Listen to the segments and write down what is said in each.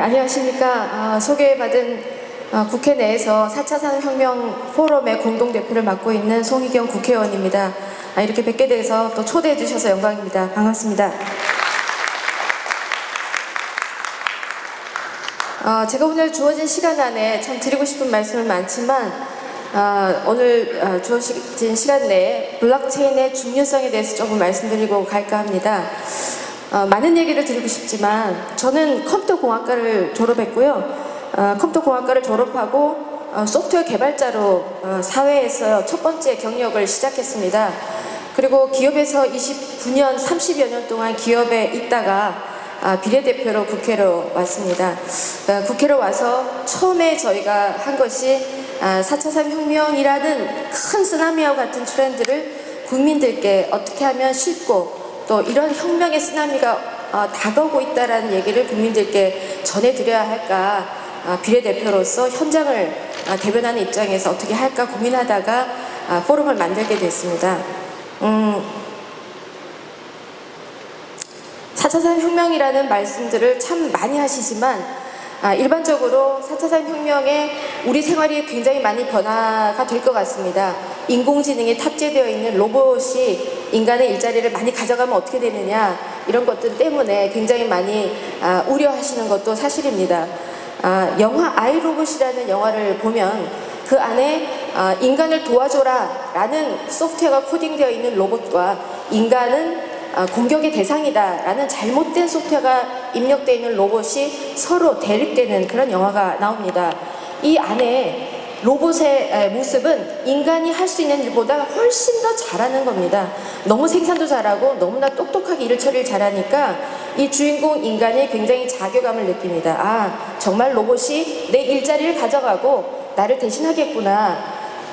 안녕하십니까. 소개받은 국회 내에서 4차 산업혁명 포럼의 공동대표를 맡고 있는 송희경 국회의원입니다. 이렇게 뵙게 돼서 또 초대해 주셔서 영광입니다. 반갑습니다. 제가 오늘 주어진 시간 안에 참 드리고 싶은 말씀은 많지만 오늘 주어진 시간 내에 블록체인의 중요성에 대해서 조금 말씀드리고 갈까 합니다. 많은 얘기를 드리고 싶지만 저는 컴퓨터공학과를 졸업했고요. 컴퓨터공학과를 졸업하고 소프트웨어 개발자로 사회에서 첫 번째 경력을 시작했습니다. 그리고 기업에서 29년, 30여 년 동안 기업에 있다가 비례대표로 국회로 왔습니다. 국회로 와서 처음에 저희가 한 것이 4차 산업혁명이라는 큰 쓰나미와 같은 트렌드를 국민들께 어떻게 하면 쉽고 또 이런 혁명의 쓰나미가 다가오고 있다는 얘기를 국민들께 전해드려야 할까, 비례대표로서 현장을 대변하는 입장에서 어떻게 할까 고민하다가 포럼을 만들게 됐습니다. 4차 산업혁명이라는 말씀들을 참 많이 하시지만 일반적으로 4차 산업혁명에 우리 생활이 굉장히 많이 변화가 될 것 같습니다. 인공지능이 탑재되어 있는 로봇이 인간의 일자리를 많이 가져가면 어떻게 되느냐, 이런 것들 때문에 굉장히 많이 우려하시는 것도 사실입니다. 영화 아이로봇이라는 영화를 보면 그 안에 인간을 도와줘라 라는 소프트웨어가 코딩되어 있는 로봇과 인간은 공격의 대상이다 라는 잘못된 소프트웨어가 입력되어 있는 로봇이 서로 대립되는 그런 영화가 나옵니다. 이 안에 로봇의 모습은 인간이 할 수 있는 일보다 훨씬 더 잘하는 겁니다. 너무 생산도 잘하고 너무나 똑똑하게 일 처리를 잘하니까 이 주인공 인간이 굉장히 자괴감을 느낍니다. 정말 로봇이 내 일자리를 가져가고 나를 대신하겠구나.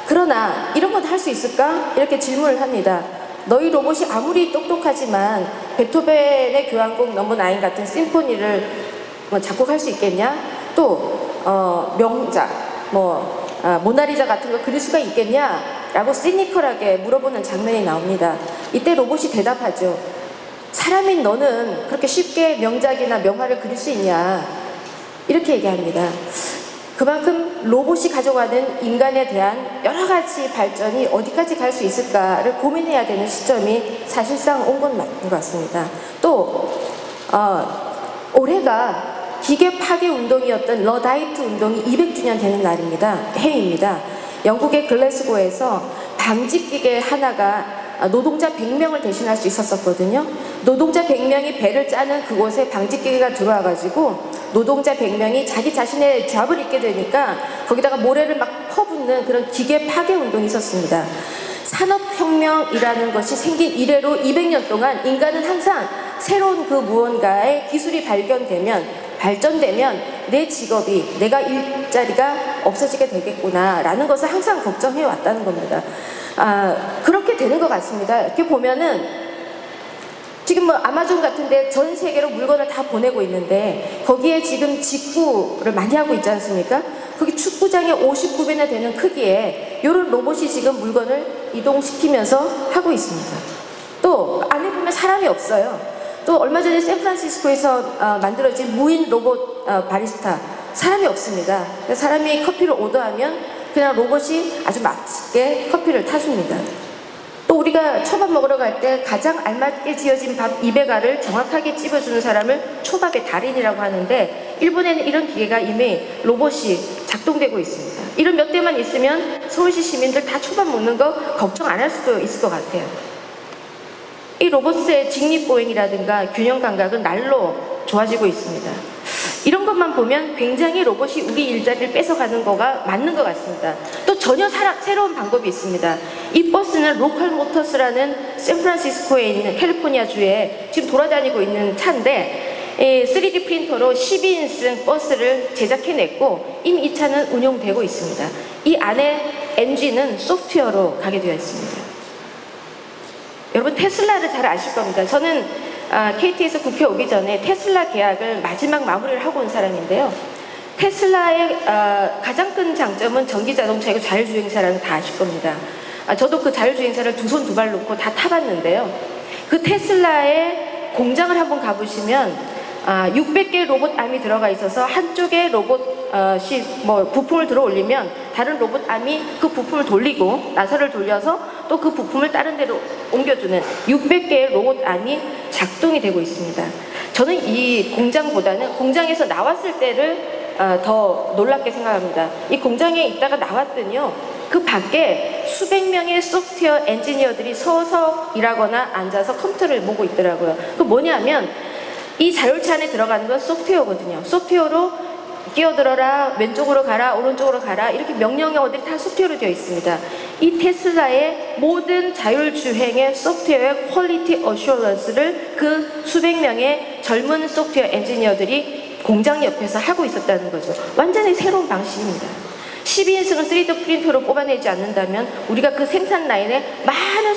그러나 이런 건 할 수 있을까? 이렇게 질문을 합니다. 너희 로봇이 아무리 똑똑하지만 베토벤의 교향곡 넘버 9 같은 심포니를 작곡할 수 있겠냐? 또 명작, 모나리자 같은 거 그릴 수가 있겠냐? 라고 시니컬하게 물어보는 장면이 나옵니다. 이때 로봇이 대답하죠. 사람인 너는 그렇게 쉽게 명작이나 명화를 그릴 수 있냐? 이렇게 얘기합니다. 그만큼 로봇이 가져가는 인간에 대한 여러 가지 발전이 어디까지 갈 수 있을까를 고민해야 되는 시점이 사실상 온 건 맞는 것 같습니다. 또 올해가 기계 파괴 운동이었던 러다이트 운동이 200주년 되는 날입니다. 해입니다. 영국의 글래스고에서 방직기계 하나가 노동자 100명을 대신할 수 있었거든요. 노동자 100명이 배를 짜는 그곳에 방직기계가 들어와가지고 노동자 100명이 자기 자신의 잡을 입게 되니까 거기다가 모래를 막 퍼붓는 그런 기계 파괴 운동이 있었습니다. 산업혁명이라는 것이 생긴 이래로 200년 동안 인간은 항상 새로운 그 무언가의 기술이 발전되면 내 직업이, 내가 일자리가 없어지게 되겠구나 라는 것을 항상 걱정해 왔다는 겁니다. 그렇게 되는 것 같습니다. 이렇게 보면은 지금 아마존 같은데 전 세계로 물건을 다 보내고 있는데 거기에 지금 직구를 많이 하고 있지 않습니까? 거기 축구장의 59배나 되는 크기에 이런 로봇이 지금 물건을 이동시키면서 하고 있습니다. 또 안에 보면 사람이 없어요. 또 얼마 전에 샌프란시스코에서 만들어진 무인 로봇 바리스타, 사람이 없습니다. 사람이 커피를 오더하면 그냥 로봇이 아주 맛있게 커피를 타줍니다. 또 우리가 초밥 먹으러 갈 때 가장 알맞게 지어진 밥 200알을 정확하게 찝어주는 사람을 초밥의 달인이라고 하는데 일본에는 이런 기계가 이미 로봇이 작동되고 있습니다. 이런 몇 대만 있으면 서울시 시민들 다 초밥 먹는 거 걱정 안 할 수도 있을 것 같아요. 이 로봇의 직립보행이라든가 균형 감각은 날로 좋아지고 있습니다. 이런 것만 보면 굉장히 로봇이 우리 일자리를 뺏어가는 거가 맞는 것 같습니다. 또 전혀 새로운 방법이 있습니다. 이 버스는 로컬 모터스라는 샌프란시스코에 있는 캘리포니아주에 지금 돌아다니고 있는 차인데 3D 프린터로 12인승 버스를 제작해냈고 이미 이 차는 운용되고 있습니다. 이 안에 엔진은 소프트웨어로 가게 되어 있습니다. 여러분 테슬라를 잘 아실 겁니다. 저는 KT에서 국회 오기 전에 테슬라 계약을 마지막 마무리를 하고 온 사람인데요. 테슬라의 가장 큰 장점은 전기자동차이고 자율주행차라는 거 다 아실 겁니다. 저도 그 자율주행차를 두 손 두 발 놓고 다 타봤는데요. 그 테슬라의 공장을 한번 가보시면 600개의 로봇 암이 들어가 있어서 한쪽에 로봇이 부품을 들어 올리면 다른 로봇 암이 그 부품을 돌리고 나사를 돌려서 또 그 부품을 다른 데로 옮겨주는 600개의 로봇 암이 작동이 되고 있습니다. 저는 이 공장보다는 공장에서 나왔을 때를 더 놀랍게 생각합니다. 이 공장에 있다가 나왔더니요, 그 밖에 수백 명의 소프트웨어 엔지니어들이 서서 일하거나 앉아서 컴퓨터를 보고 있더라고요. 그 뭐냐면 이 자율차 안에 들어가는 건 소프트웨어거든요. 소프트웨어로 끼어들어라, 왼쪽으로 가라, 오른쪽으로 가라, 이렇게 명령어들이 다 소프트웨어로 되어 있습니다. 이 테슬라의 모든 자율주행의 소프트웨어의 퀄리티 어슈어런스를 그 수백 명의 젊은 소프트웨어 엔지니어들이 공장 옆에서 하고 있었다는 거죠. 완전히 새로운 방식입니다. 12인승을 3D 프린터로 뽑아내지 않는다면 우리가 그 생산 라인에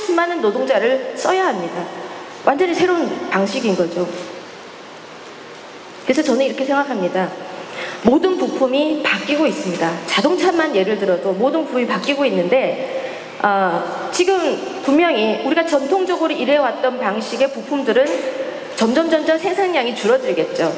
수많은 노동자를 써야 합니다. 완전히 새로운 방식인 거죠. 그래서 저는 이렇게 생각합니다. 모든 부품이 바뀌고 있습니다. 자동차만 예를 들어도 모든 부품이 바뀌고 있는데 지금 분명히 우리가 전통적으로 일해왔던 방식의 부품들은 점점 생산량이 줄어들겠죠.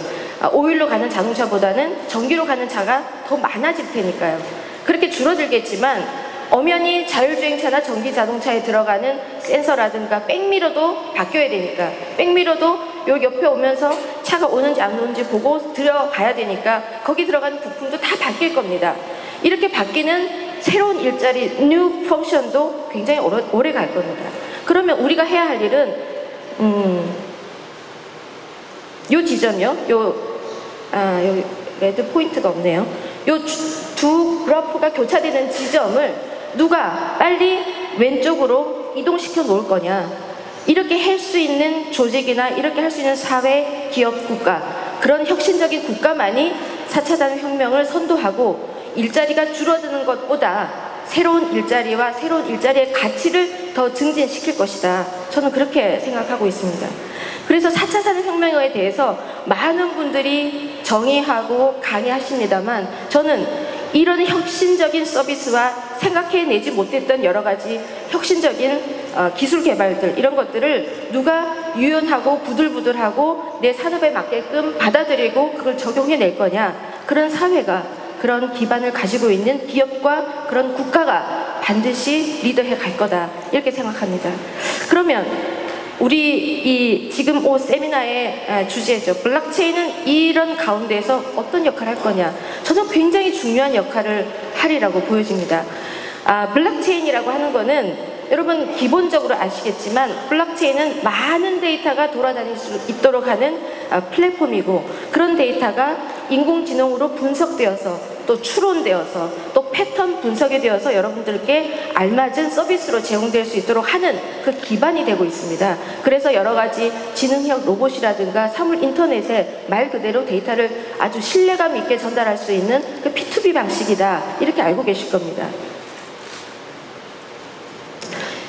오일로 가는 자동차보다는 전기로 가는 차가 더 많아질 테니까요. 그렇게 줄어들겠지만 엄연히 자율주행차나 전기자동차에 들어가는 센서라든가 백미러도 바뀌어야 되니까, 백미러도 여기 옆에 오면서 차가 오는지 안 오는지 보고 들어가야 되니까 거기 들어가는 부품도 다 바뀔 겁니다. 이렇게 바뀌는 새로운 일자리, 뉴 펑션도 굉장히 오래 갈 겁니다. 그러면 우리가 해야 할 일은 요 지점이요. 여기 레드 포인트가 없네요. 요 두 그래프가 교차되는 지점을 누가 빨리 왼쪽으로 이동시켜 놓을 거냐. 이렇게 할 수 있는 조직이나 이렇게 할 수 있는 사회, 기업, 국가, 그런 혁신적인 국가만이 4차 산업혁명을 선도하고 일자리가 줄어드는 것보다 새로운 일자리와 새로운 일자리의 가치를 더 증진시킬 것이다. 저는 그렇게 생각하고 있습니다. 그래서 4차 산업혁명에 대해서 많은 분들이 정의하고 강의하십니다만 저는 이런 혁신적인 서비스와 생각해내지 못했던 여러 가지 혁신적인 기술 개발들, 이런 것들을 누가 유연하고 부들부들하고 내 산업에 맞게끔 받아들이고 그걸 적용해낼 거냐. 그런 사회가, 그런 기반을 가지고 있는 기업과 그런 국가가 반드시 리더해 갈 거다. 이렇게 생각합니다. 그러면 우리 지금 세미나의 주제죠. 블록체인은 이런 가운데에서 어떤 역할을 할 거냐. 저는 굉장히 중요한 역할을 하리라고 보여집니다. 블록체인이라고 하는 거는 여러분 기본적으로 아시겠지만 블록체인은 많은 데이터가 돌아다닐 수 있도록 하는 플랫폼이고, 그런 데이터가 인공지능으로 분석되어서 또 추론되어서 또 패턴 분석이 되어서 여러분들께 알맞은 서비스로 제공될 수 있도록 하는 그 기반이 되고 있습니다. 그래서 여러 가지 지능형 로봇이라든가 사물 인터넷에 말 그대로 데이터를 아주 신뢰감 있게 전달할 수 있는 그 P2B 방식이다. 이렇게 알고 계실 겁니다.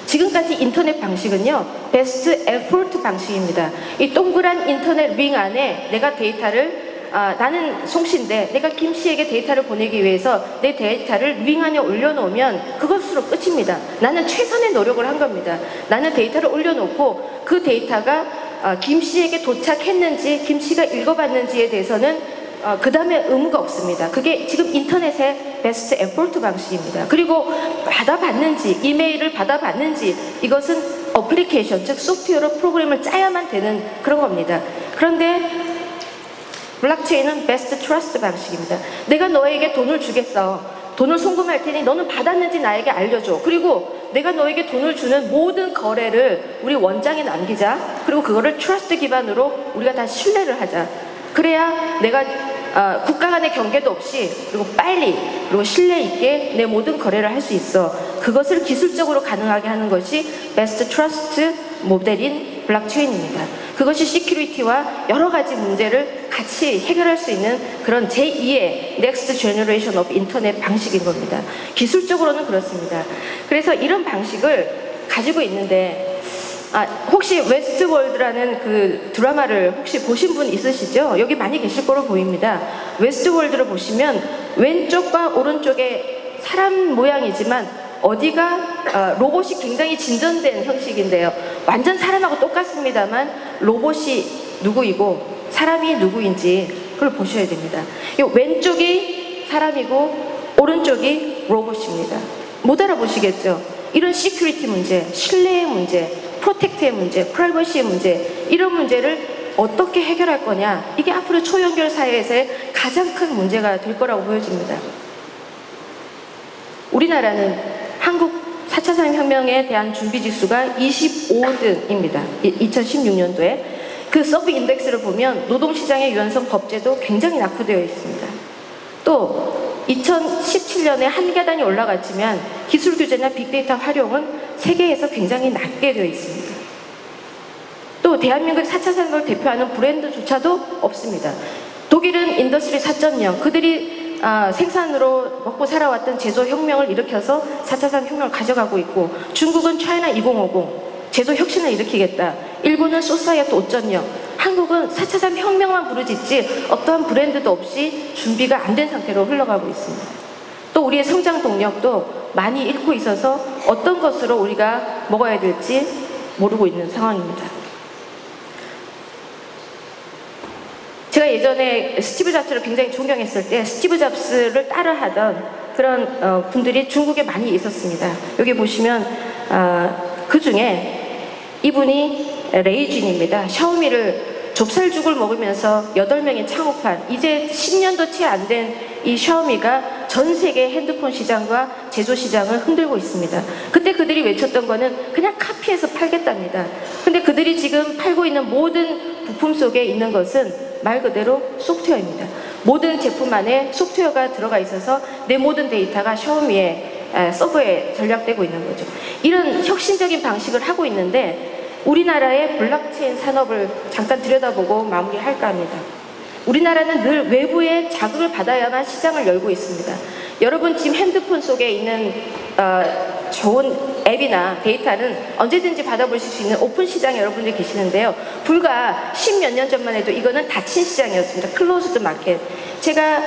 지금까지 인터넷 방식은요, 베스트 에포트 방식입니다. 이 동그란 인터넷 링 안에 내가 데이터를 나는 송씨인데 내가 김씨에게 데이터를 보내기 위해서 내 데이터를 링 안에 올려놓으면 그것으로 끝입니다. 나는 최선의 노력을 한 겁니다. 나는 데이터를 올려놓고 그 데이터가 김씨에게 도착했는지 김씨가 읽어봤는지에 대해서는 그 다음에 의무가 없습니다. 그게 지금 인터넷의 베스트 에포트 방식입니다. 그리고 받아봤는지, 이메일을 받아봤는지, 이것은 어플리케이션, 즉 소프트웨어로 프로그램을 짜야만 되는 그런 겁니다. 그런데 블록체인은 베스트 트러스트 방식입니다. 내가 너에게 돈을 주겠어. 돈을 송금할 테니 너는 받았는지 나에게 알려줘. 그리고 내가 너에게 돈을 주는 모든 거래를 우리 원장에 남기자. 그리고 그거를 트러스트 기반으로 우리가 다 신뢰를 하자. 그래야 내가 국가 간의 경계도 없이 그리고 빨리 그리고 신뢰 있게 내 모든 거래를 할 수 있어. 그것을 기술적으로 가능하게 하는 것이 베스트 트러스트 모델인 블록체인입니다. 그것이 시큐리티와 여러 가지 문제를 같이 해결할 수 있는 그런 제2의 넥스트 제너레이션 오브 인터넷 방식인 겁니다. 기술적으로는 그렇습니다. 그래서 이런 방식을 가지고 있는데 혹시 웨스트월드라는 그 드라마를 혹시 보신 분 있으시죠? 여기 많이 계실 거로 보입니다. 웨스트월드를 보시면 왼쪽과 오른쪽에 사람 모양이지만 어디가 로봇이 굉장히 진전된 형식인데요. 완전 사람하고 똑같습니다만 로봇이 누구이고 사람이 누구인지 그걸 보셔야 됩니다. 이 왼쪽이 사람이고 오른쪽이 로봇입니다. 못 알아보시겠죠? 이런 시큐리티 문제, 신뢰의 문제, 프로텍트의 문제, 프라이버시의 문제, 이런 문제를 어떻게 해결할 거냐, 이게 앞으로 초연결 사회에서의 가장 큰 문제가 될 거라고 보여집니다. 우리나라는 한국 4차 산업혁명에 대한 준비지수가 25등입니다. 2016년도에. 그 서브 인덱스를 보면 노동시장의 유연성 법제도 굉장히 낙후되어 있습니다. 또 2017년에 한 계단이 올라갔지만 기술 규제나 빅데이터 활용은 세계에서 굉장히 낮게 되어 있습니다. 또 대한민국 4차 산업을 대표하는 브랜드조차도 없습니다. 독일은 인더스트리 4.0, 그들이 생산으로 먹고 살아왔던 제조혁명을 일으켜서 4차 산업혁명을 가져가고 있고, 중국은 차이나 2050, 제조혁신을 일으키겠다. 일본은 소사이어티 5.0, 한국은 4차 산업혁명만 부르짖지 어떠한 브랜드도 없이 준비가 안 된 상태로 흘러가고 있습니다. 또 우리의 성장 동력도 많이 잃고 있어서 어떤 것으로 우리가 먹어야 될지 모르고 있는 상황입니다. 제가 예전에 스티브 잡스를 굉장히 존경했을 때 스티브 잡스를 따라하던 그런 분들이 중국에 많이 있었습니다. 여기 보시면 그 중에 이분이 레이진입니다. 샤오미를 좁쌀죽을 먹으면서 8명이 창업한, 이제 10년도 채 안 된 이 샤오미가 전 세계 핸드폰 시장과 제조 시장을 흔들고 있습니다. 그때 그들이 외쳤던 거는 그냥 카피해서 팔겠답니다. 근데 그들이 지금 팔고 있는 모든 부품 속에 있는 것은 말 그대로 소프트웨어입니다. 모든 제품 안에 소프트웨어가 들어가 있어서 내 모든 데이터가 샤오미의 서버에 전락되고 있는 거죠. 이런 혁신적인 방식을 하고 있는데 우리나라의 블록체인 산업을 잠깐 들여다보고 마무리할까 합니다. 우리나라는 늘 외부의 자극을 받아야만 시장을 열고 있습니다. 여러분 지금 핸드폰 속에 있는 좋은 앱이나 데이터는 언제든지 받아보실 수 있는 오픈 시장에 여러분들이 계시는데요. 불과 10몇 년 전만 해도 이거는 닫힌 시장이었습니다. 클로즈드 마켓. 제가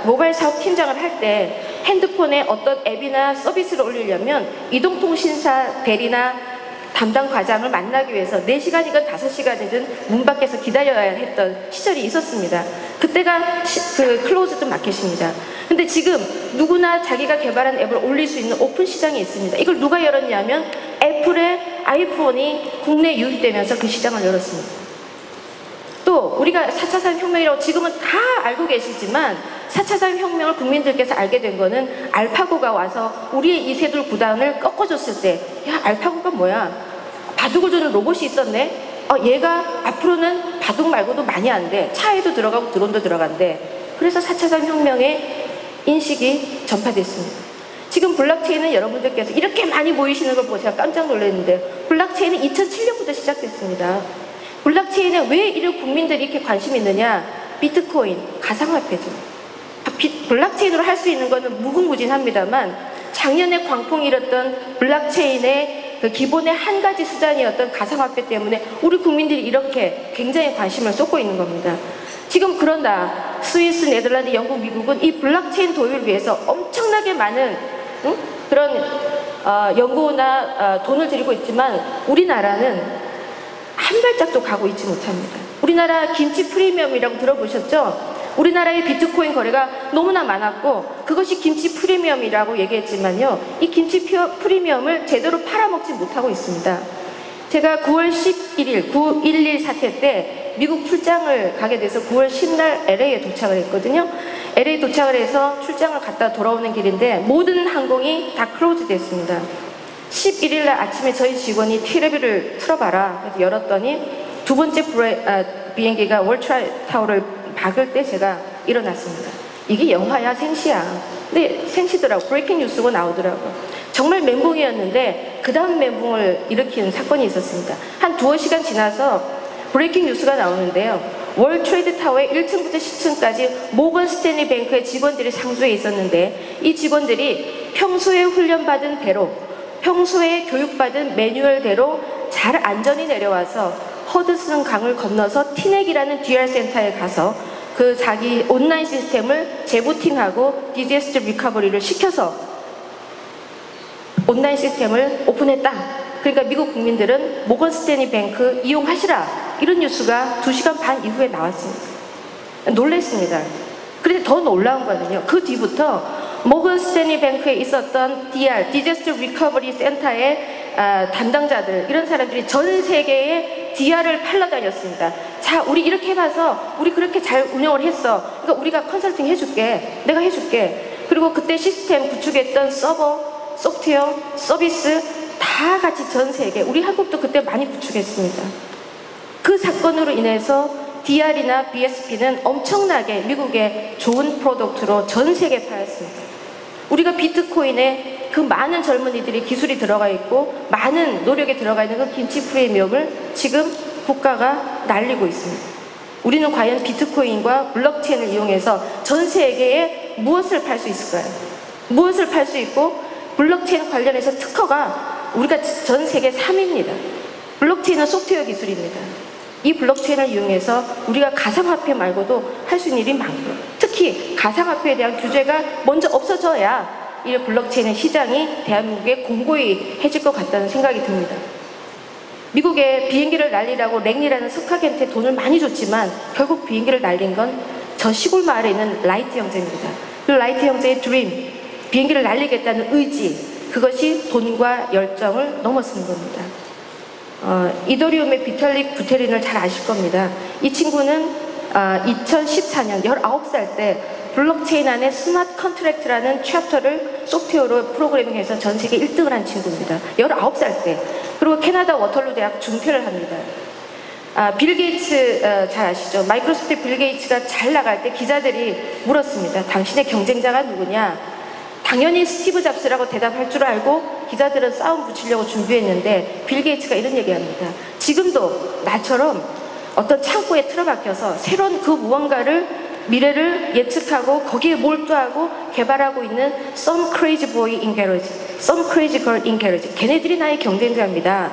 모바일 사업 팀장을 할 때 핸드폰에 어떤 앱이나 서비스를 올리려면 이동통신사 대리나 담당 과장을 만나기 위해서 4시간이건 5시간이든 문 밖에서 기다려야 했던 시절이 있었습니다. 그때가 그 클로즈드 마켓입니다. 근데 지금 누구나 자기가 개발한 앱을 올릴 수 있는 오픈 시장이 있습니다. 이걸 누가 열었냐면 애플의 아이폰이 국내에 유입되면서 그 시장을 열었습니다. 또 우리가 4차 산업혁명이라고 지금은 다 알고 계시지만 4차 산업혁명을 국민들께서 알게 된 거는 알파고가 와서 우리의 이세돌 구단을 꺾어줬을 때, 야, 알파고가 뭐야? 바둑을 두는 로봇이 있었네? 얘가 앞으로는 바둑 말고도 많이 안 돼. 차에도 들어가고 드론도 들어간대. 그래서 4차 산업혁명의 인식이 전파됐습니다. 지금 블록체인은 여러분들께서 이렇게 많이 모이시는 걸 보고 제가 깜짝 놀랐는데, 블록체인은 2007년부터 시작됐습니다. 블록체인에 왜 이런 국민들이 이렇게 관심이 있느냐? 비트코인, 가상화폐죠. 블록체인으로 할 수 있는 것은 무궁무진합니다만 작년에 광풍이 일었던 블록체인의 그 기본의 한 가지 수단이었던 가상화폐 때문에 우리 국민들이 이렇게 굉장히 관심을 쏟고 있는 겁니다. 지금 그런다. 스위스, 네덜란드, 영국, 미국은 이 블록체인 도입을 위해서 엄청나게 많은 그런 연구나 돈을 들이고 있지만 우리나라는 한 발짝도 가고 있지 못합니다. 우리나라 김치 프리미엄이라고 들어보셨죠? 우리나라의 비트코인 거래가 너무나 많았고 그것이 김치 프리미엄이라고 얘기했지만요, 이 김치 프리미엄을 제대로 팔아먹지 못하고 있습니다. 제가 9월 11일 9.11 사태 때 미국 출장을 가게 돼서 9월 10날 LA에 도착을 했거든요. LA 도착을 해서 출장을 갔다 돌아오는 길인데 모든 항공이 다 클로즈 됐습니다. 11일날 아침에 저희 직원이 티레비를 틀어봐라 그래서 열었더니 두 번째 비행기가 월트라이타워를 박을 때 제가 일어났습니다. 이게 영화야 생시야. 근데 생시더라고. 브레이킹 뉴스가 나오더라고. 정말 멘붕이었는데 그 다음 멘붕을 일으키는 사건이 있었습니다. 한 두어 시간 지나서 브레이킹 뉴스가 나오는데요. 월드 트레이드 타워의 1층부터 10층까지 모건 스탠리 뱅크의 직원들이 상주해 있었는데 이 직원들이 평소에 훈련받은 대로, 평소에 교육받은 매뉴얼대로 잘 안전히 내려와서 허드슨 강을 건너서 티넥이라는 DR 센터에 가서 그 자기 온라인 시스템을 재부팅하고 디자스터 리커버리를 시켜서 온라인 시스템을 오픈했다. 그러니까 미국 국민들은 모건 스탠리 뱅크 이용하시라. 이런 뉴스가 2시간 반 이후에 나왔습니다. 놀랐습니다. 그런데 더 놀라운 거는요. 그 뒤부터 모건 스탠리 뱅크에 있었던 DR, 디자스터 리커버리 센터의 담당자들, 이런 사람들이 전 세계에 DR을 팔러 다녔습니다. 자, 우리 이렇게 해봐서 우리 그렇게 잘 운영을 했어. 그러니까 우리가 컨설팅 해줄게. 내가 해줄게. 그리고 그때 시스템 구축했던 서버, 소프트웨어, 서비스 다 같이 전 세계, 우리 한국도 그때 많이 구축했습니다. 그 사건으로 인해서 DR이나 BSP는 엄청나게 미국의 좋은 프로덕트로 전 세계에 팔렸습니다. 우리가 비트코인에 그 많은 젊은이들이 기술이 들어가 있고 많은 노력이 들어가 있는 그 김치 프리미엄을 지금 국가가 날리고 있습니다. 우리는 과연 비트코인과 블록체인을 이용해서 전 세계에 무엇을 팔 수 있을까요? 무엇을 팔 수 있고, 블록체인 관련해서 특허가 우리가 전 세계 3위입니다. 블록체인은 소프트웨어 기술입니다. 이 블록체인을 이용해서 우리가 가상화폐 말고도 할 수 있는 일이 많고요. 특히 가상화폐에 대한 규제가 먼저 없어져야 이 블록체인의 시장이 대한민국에 공고히 해질 것 같다는 생각이 듭니다. 미국에 비행기를 날리라고 랭리라는 석학한테 돈을 많이 줬지만 결국 비행기를 날린 건 저 시골 마을에 있는 라이트 형제입니다. 그 라이트 형제의 드림, 비행기를 날리겠다는 의지, 그것이 돈과 열정을 넘어서는 겁니다. 이더리움의 비탈릭 부테린을 잘 아실 겁니다. 이 친구는 2014년 19살 때 블록체인 안에 스마트 컨트랙트라는 챕터를 소프트웨어로 프로그래밍해서 전 세계 1등을 한 친구입니다. 19살 때. 그리고 캐나다 워털루 대학 중퇴를 합니다. 빌 게이츠 잘 아시죠? 마이크로소프트 빌 게이츠가 잘 나갈 때 기자들이 물었습니다. 당신의 경쟁자가 누구냐? 당연히 스티브 잡스라고 대답할 줄 알고 기자들은 싸움 붙이려고 준비했는데 빌 게이츠가 이런 얘기합니다. 지금도 나처럼 어떤 창고에 틀어박혀서 새로운 그 무언가를, 미래를 예측하고 거기에 몰두하고 개발하고 있는 some crazy boy in garage, some crazy girl in garage. 걔네들이 나의 경쟁자입니다.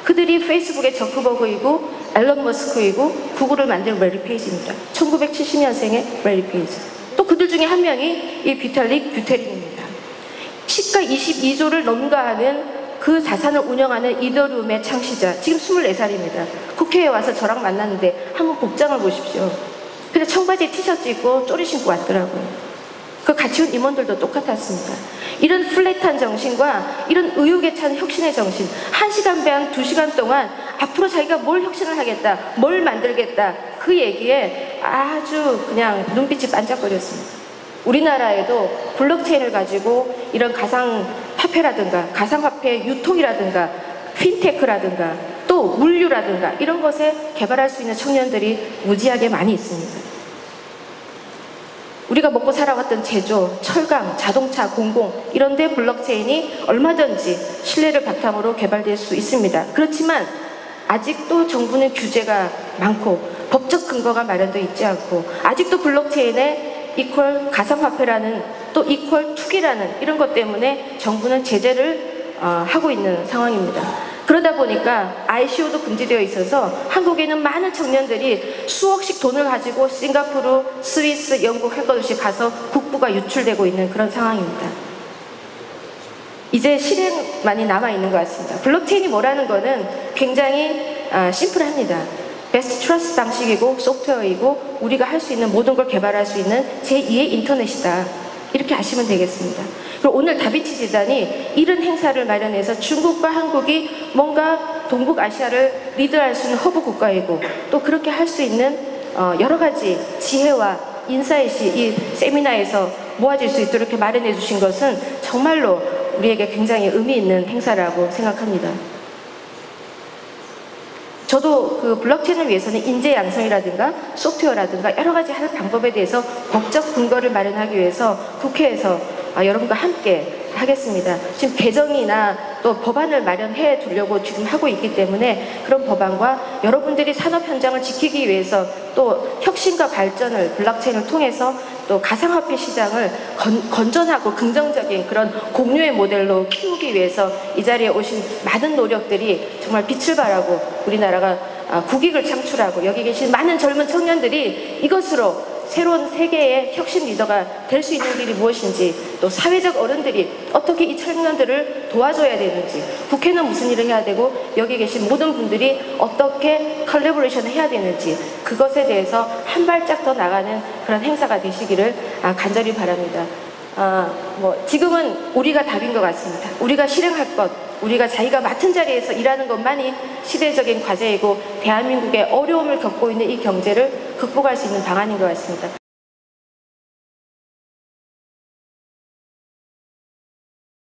그들이 페이스북의 저크버그이고 앨런 머스크이고 구글을 만든 레리 페이지입니다. 1970년생의 레리 페이지. 또 그들 중에 한 명이 이 비탈릭 부테린입니다. 시가 22조를 넘가하는 그 자산을 운영하는 이더리움의 창시자, 지금 24살입니다. 국회에 와서 저랑 만났는데 한번 복장을 보십시오. 근데 청바지에 티셔츠 입고 쪼리 신고 왔더라고요. 그 같이 온 임원들도 똑같았습니다. 이런 플랫한 정신과 이런 의욕에 찬 혁신의 정신, 1시간 반, 2시간 동안 앞으로 자기가 뭘 혁신을 하겠다, 뭘 만들겠다, 그 얘기에 아주 그냥 눈빛이 반짝거렸습니다. 우리나라에도 블록체인을 가지고 이런 가상화폐라든가 가상화폐 유통이라든가 핀테크라든가 또 물류라든가 이런 것에 개발할 수 있는 청년들이 무지하게 많이 있습니다. 우리가 먹고 살아왔던 제조, 철강, 자동차, 공공 이런 데 블록체인이 얼마든지 신뢰를 바탕으로 개발될 수 있습니다. 그렇지만 아직도 정부는 규제가 많고 법적 근거가 마련되어 있지 않고 아직도 블록체인에 이퀄 가상화폐라는 또 이퀄 투기라는 이런 것 때문에 정부는 제재를 하고 있는 상황입니다. 그러다 보니까 ICO도 금지되어 있어서 한국에는 많은 청년들이 수억씩 돈을 가지고 싱가포르, 스위스, 영국 할 것 없이 가서 국부가 유출되고 있는 그런 상황입니다. 이제 실행만이 남아있는 것 같습니다. 블록체인이 뭐라는 거는 굉장히 심플합니다. 베스트 트러스트 방식이고 소프트웨어이고 우리가 할 수 있는 모든 걸 개발할 수 있는 제2의 인터넷이다. 이렇게 아시면 되겠습니다. 그리고 오늘 다빈치 재단이 이런 행사를 마련해서 중국과 한국이 뭔가 동북아시아를 리드할 수 있는 허브 국가이고 또 그렇게 할 수 있는 여러 가지 지혜와 인사이트이 이 세미나에서 모아질 수 있도록 이렇게 마련해 주신 것은 정말로 우리에게 굉장히 의미 있는 행사라고 생각합니다. 저도 그 블록체인을 위해서는 인재 양성이라든가 소프트웨어라든가 여러 가지 할 방법에 대해서 법적 근거를 마련하기 위해서 국회에서 여러분과 함께 하겠습니다. 지금 개정이나 또 법안을 마련해 두려고 지금 하고 있기 때문에 그런 법안과 여러분들이 산업 현장을 지키기 위해서 또 혁신과 발전을 블록체인을 통해서 또 가상화폐 시장을 건전하고 긍정적인 그런 공유의 모델로 키우기 위해서 이 자리에 오신 많은 노력들이 정말 빛을 발하고 우리나라가 국익을 창출하고 여기 계신 많은 젊은 청년들이 이것으로 새로운 세계의 혁신 리더가 될 수 있는 길이 무엇인지, 또 사회적 어른들이 어떻게 이 청년들을 도와줘야 되는지, 국회는 무슨 일을 해야 되고 여기 계신 모든 분들이 어떻게 컬래버레이션을 해야 되는지, 그것에 대해서 한 발짝 더 나가는 그런 행사가 되시기를 간절히 바랍니다. 지금은 우리가 답인 것 같습니다. 우리가 실행할 것, 우리가 자기가 맡은 자리에서 일하는 것만이 시대적인 과제이고 대한민국의 어려움을 겪고 있는 이 경제를 극복할 수 있는 방안인 것 같습니다.